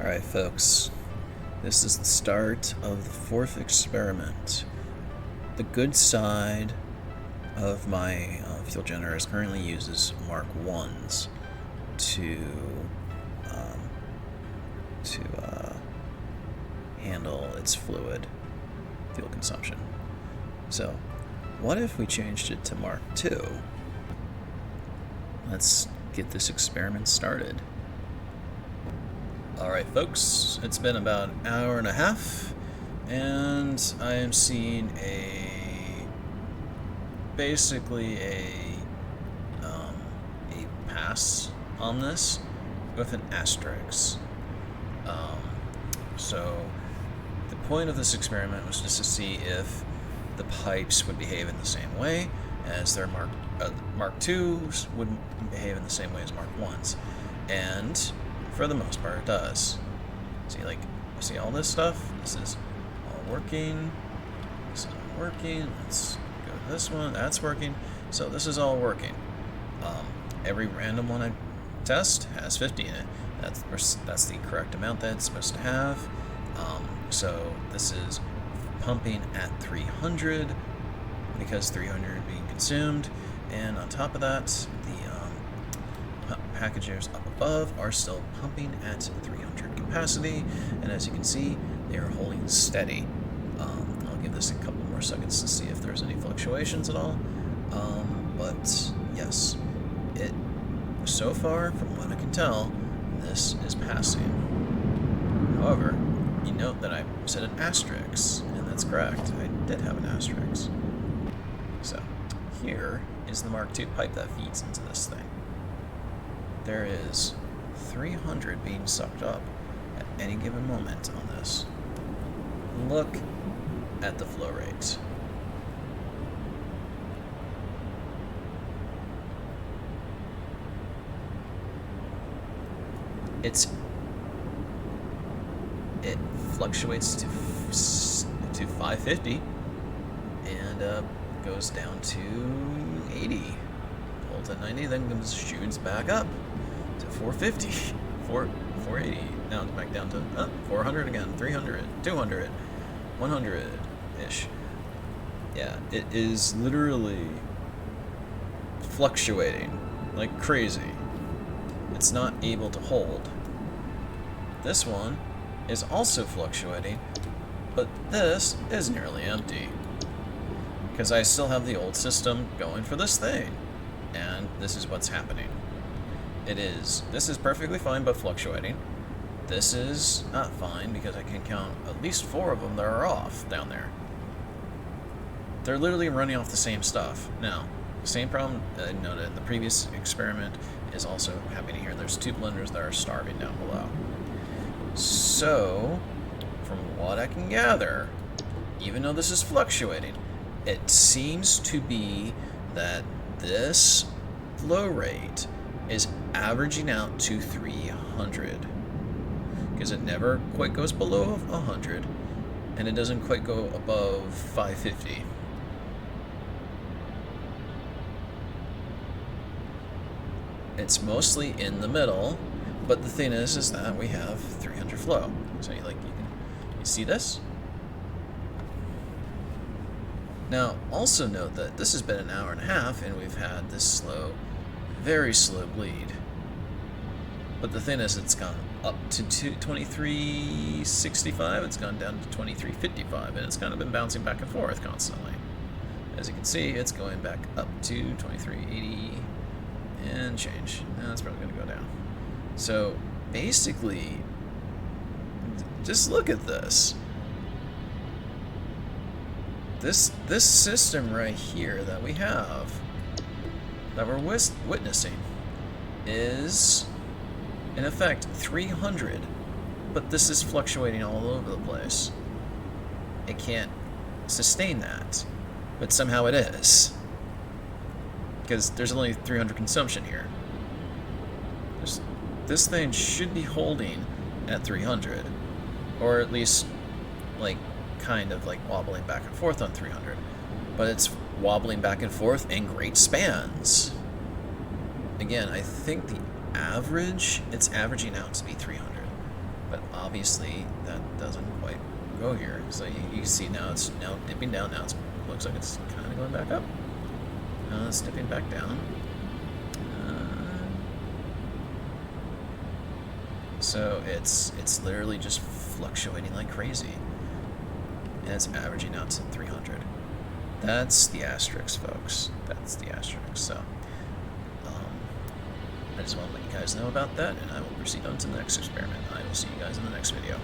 Alright folks, this is the start of the fourth experiment. The good side of my fuel generator currently uses Mark 1s to handle its fluid fuel consumption. So, what if we changed it to Mark 2? Let's get this experiment started. Alright folks, it's been about an hour and a half, and I am seeing basically a pass on this with an asterisk. So the point of this experiment was just to see if the pipes would behave in the same way as their Mark 2s would behave in the same way as Mark 1s, and for the most part it does. See all this stuff? This is all working. This is all working. Let's go to this one. That's working. So this is all working. Every random one I test has 50 in it. That's the correct amount that it's supposed to have. So this is pumping at 300 because 300 is being consumed, and on top of that, the packages up above are still pumping at 300 capacity, and as you can see, they are holding steady. I'll give this a couple more seconds to see if there's any fluctuations at all. But yes, so far, from what I can tell, this is passing. However, you note that I said an asterisk, and that's correct. I did have an asterisk. So, here is the Mark II pipe that feeds into this thing. There is 300 being sucked up at any given moment on this. Look at the flow rate. It fluctuates to 550 and goes down to 80. Holds at 90, then shoots back up to 450, 480. Now it's back down to 400 again, 300, 200, 100-ish. Yeah, it is literally fluctuating like crazy. It's not able to hold. This one is also fluctuating, but this is nearly empty because I still have the old system going for this thing, and this is what's happening. This is perfectly fine but fluctuating. This is not fine because I can count at least 4 of them that are off down there. They're literally running off the same stuff. Now, the same problem I noted in the previous experiment is also happening here. There's 2 blenders that are starving down below. So, from what I can gather, even though this is fluctuating, it seems to be that this flow rate is averaging out to 300. Because it never quite goes below 100, and it doesn't quite go above 550. It's mostly in the middle, but the thing is that we have 300 flow. So you see this? Now, also note that this has been an hour and a half, and we've had this very slow bleed. But the thing is, it's gone up to 2365, it's gone down to 2355, and it's kind of been bouncing back and forth constantly. As you can see, it's going back up to 2380 and change. Now it's probably going to go down. So basically, just look at this. This system right here that we have, that we're witnessing, is in effect 300, but this is fluctuating all over the place. It can't sustain that, but somehow it is, because there's only 300 consumption here. This thing should be holding at 300, or at least kind of wobbling back and forth on 300, but it's wobbling back and forth in great spans. Again, I think the average, it's averaging out to be 300, but obviously that doesn't quite go here. So you see now it's now dipping down. Now it looks like it's kind of going back up. Now it's dipping back down. So it's literally just fluctuating like crazy, and it's averaging out to 300. That's the asterisk, folks. That's the asterisk. So I just want to let you guys know about that, and I will proceed on to the next experiment. I will see you guys in the next video.